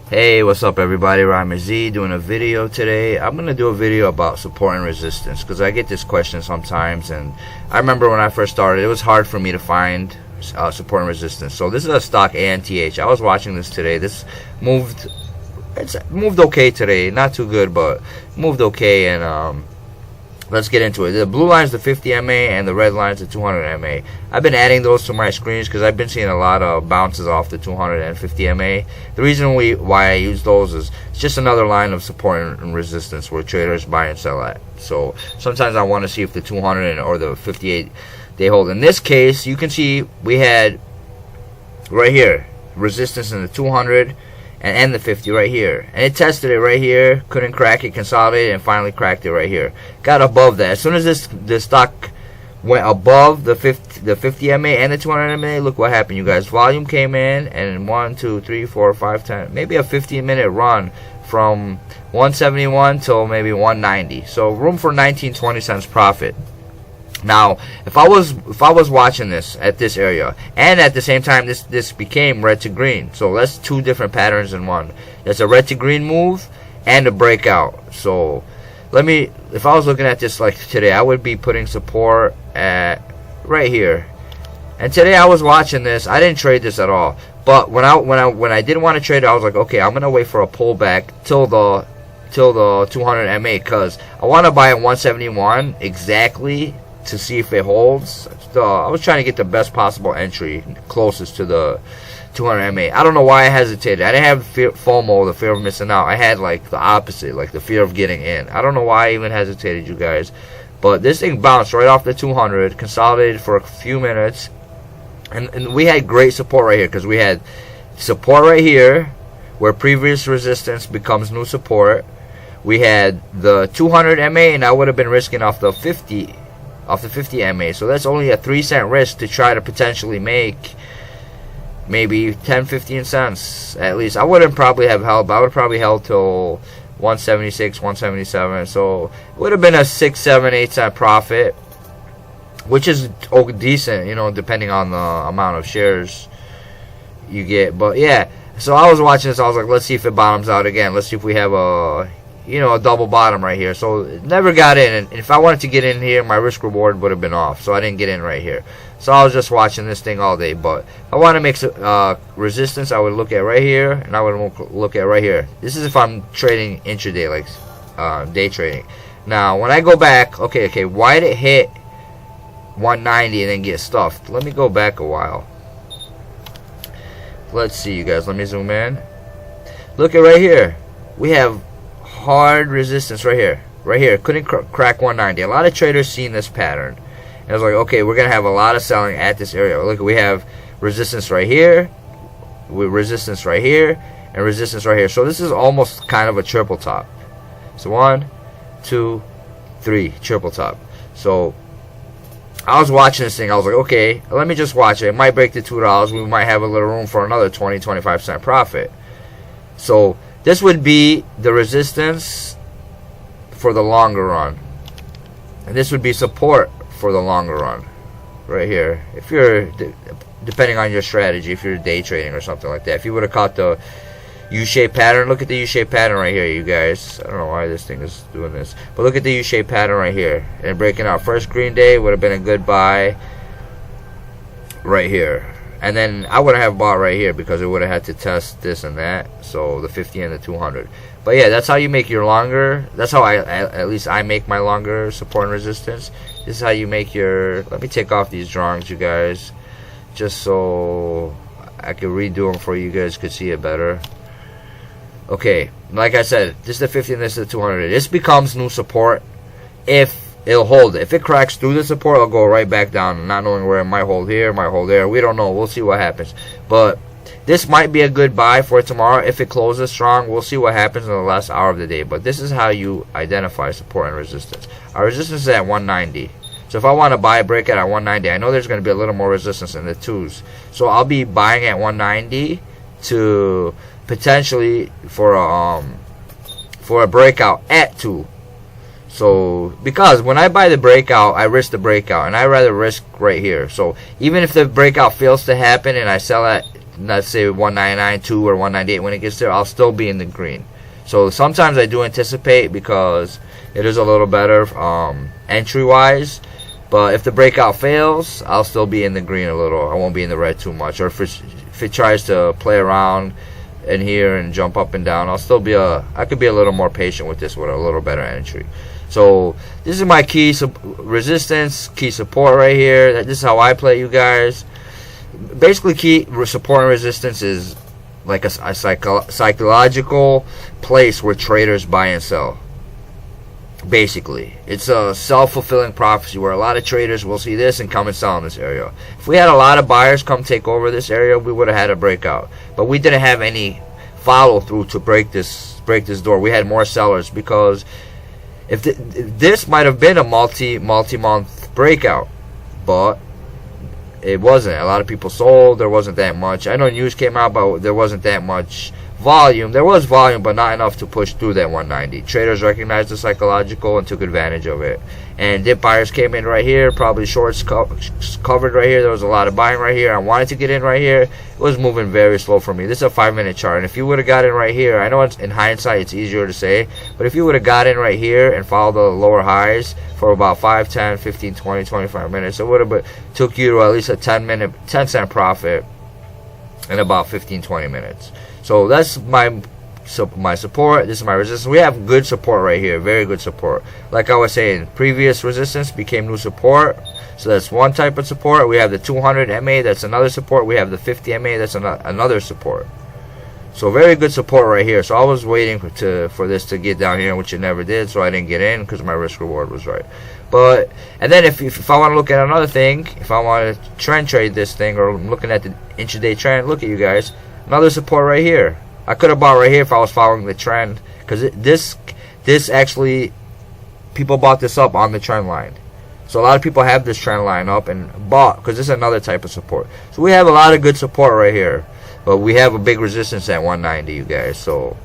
Hey, what's up everybody? Rhymer Z doing a video today. I'm going to do a video about support and resistance because I get this question sometimes, and I remember when I first started it was hard for me to find support and resistance. So this is a stock ANTH. I was watching this today. This moved okay today. Not too good, but moved okay, and let's get into it. The blue line is the 50 MA and the red line is the 200 MA. I've been adding those to my screens because I've been seeing a lot of bounces off the 200 and 50 MA. The reason why I use those is it's just another line of support and resistance where traders buy and sell at. So sometimes I want to see if the 200 or the 58 they hold. In this case, you can see we had right here resistance in the 200 and the 50 right here, and it tested it right here, couldn't crack it, consolidated, and finally cracked it right here. Got above that. As soon as this stock went above the 50 MA and the 200 MA, look what happened, you guys. Volume came in, and 1, 2, 3, 4, 5, 10, maybe a 15-minute run from 171 till maybe 190. So room for 19-20 cents profit. Now, if I was watching this at this area, and at the same time this became red to green, so that's two different patterns in one. That's a red to green move and a breakout. So if I was looking at this like today, I would be putting support at right here. And today I was watching this. I didn't trade this at all. But when I didn't want to trade it, I was like, okay, I'm gonna wait for a pullback till the 200 MA, because I want to buy at 171 exactly to see if it holds. I was trying to get the best possible entry closest to the 200 MA. I don't know why I hesitated. I didn't have FOMO, the fear of missing out. I had like the opposite, like the fear of getting in. I don't know why I even hesitated, you guys. But this thing bounced right off the 200, consolidated for a few minutes, and we had great support right here, because we had support right here where previous resistance becomes new support. We had the 200 MA, and I would have been risking off the 50 MA, so that's only a 3-cent risk to try to potentially make maybe 10-15 cents at least. I wouldn't probably have held, but I would have probably held till 176, 177, so it would have been a 6, 7, 8 cent profit, which is decent, you know, depending on the amount of shares you get. But yeah, so I was watching this, I was like, let's see if it bottoms out again, let's see if we have a double bottom right here. So it never got in, and if I wanted to get in here, my risk reward would have been off, so I didn't get in right here. So I was just watching this thing all day. But if I want to make resistance, I would look at right here, and I would look at right here. This is if I'm trading intraday, like day trading. Now when I go back, okay, why did it hit 190 and then get stuffed? Let me go back a while. Let's see, you guys, let me zoom in. Look at right here, we have hard resistance right here. Couldn't crack 190. A lot of traders seen this pattern, and I was like, okay, we're gonna have a lot of selling at this area. Look, we have resistance right here, with resistance right here, and resistance right here. So this is almost kind of a triple top. So 1, 2, 3, triple top. So I was watching this thing, I was like, okay, let me just watch it. It might break the $2. We might have a little room for another 20-25 cent profit. So this would be the resistance for the longer run, and this would be support for the longer run right here. If you're, depending on your strategy, if you're day trading or something like that, if you would have caught the U-shaped pattern, look at the U-shaped pattern right here, you guys. I don't know why this thing is doing this, but look at the U-shaped pattern right here, and breaking out. First green day would have been a good buy right here. And then I wouldn't have bought right here because it would have had to test this and that, so the 50 and the 200. But yeah, that's how you make your longer. That's how at least I make my longer support and resistance. This is how you make your. Let me take off these drawings, you guys, just so I can redo them for you guys could see it better. Okay, like I said, this is the 50 and this is the 200. This becomes new support if it'll hold it. If it cracks through the support, it'll go right back down, not knowing where it might hold here, might hold there. We don't know. We'll see what happens. But this might be a good buy for tomorrow. If it closes strong, we'll see what happens in the last hour of the day. But this is how you identify support and resistance. Our resistance is at 190. So if I want to buy a break at 190, I know there's going to be a little more resistance in the twos. So I'll be buying at 190 to potentially for a breakout at 2. So, because when I buy the breakout, I risk the breakout, and I rather risk right here. So, even if the breakout fails to happen and I sell at let's say 199.2 or 198 when it gets there, I'll still be in the green. So sometimes I do anticipate because it is a little better entry wise. But if the breakout fails, I'll still be in the green a little. I won't be in the red too much. Or if it tries to play around in here and jump up and down, I'll still be I could be a little more patient with this with a little better entry. So this is my key resistance, key support right here. This is how I play, you guys. Basically, key support and resistance is like a psychological place where traders buy and sell. Basically, it's a self-fulfilling prophecy where a lot of traders will see this and come and sell in this area. If we had a lot of buyers come take over this area, we would have had a breakout. But we didn't have any follow-through to break this door. We had more sellers because if this might have been a multi-month breakout, but it wasn't. A lot of people sold. There wasn't that much. I know news came out, but there wasn't that much volume. There was volume, but not enough to push through that 190. Traders recognized the psychological and took advantage of it. And dip buyers came in right here, probably shorts covered right here. There was a lot of buying right here. I wanted to get in right here. It was moving very slow for me. This is a 5-minute chart, and if you would have got in right here, I know it's in hindsight it's easier to say, but if you would have got in right here and followed the lower highs for about 5, 10, 15, 20, 25 minutes, it would have took you to at least a 10-cent profit in about 15, 20 minutes. So that's my support. This is my resistance. We have good support right here, very good support. Like I was saying, previous resistance became new support. So that's one type of support. We have the 200 MA, that's another support. We have the 50 MA, that's another support. So very good support right here. So I was waiting for this to get down here, which it never did. So I didn't get in because my risk reward was right. And then if I want to look at another thing, if I want to trend trade this thing, or I'm looking at the intraday trend, look at you guys. Another support right here. I could have bought right here if I was following the trend, because this actually, people bought this up on the trend line. So a lot of people have this trend line up and bought, because this is another type of support. So we have a lot of good support right here, but we have a big resistance at 190, you guys. So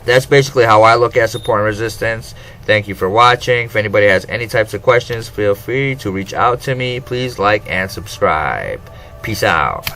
that's basically how I look at support and resistance. Thank you for watching. If anybody has any types of questions, feel free to reach out to me. Please like and subscribe. Peace out.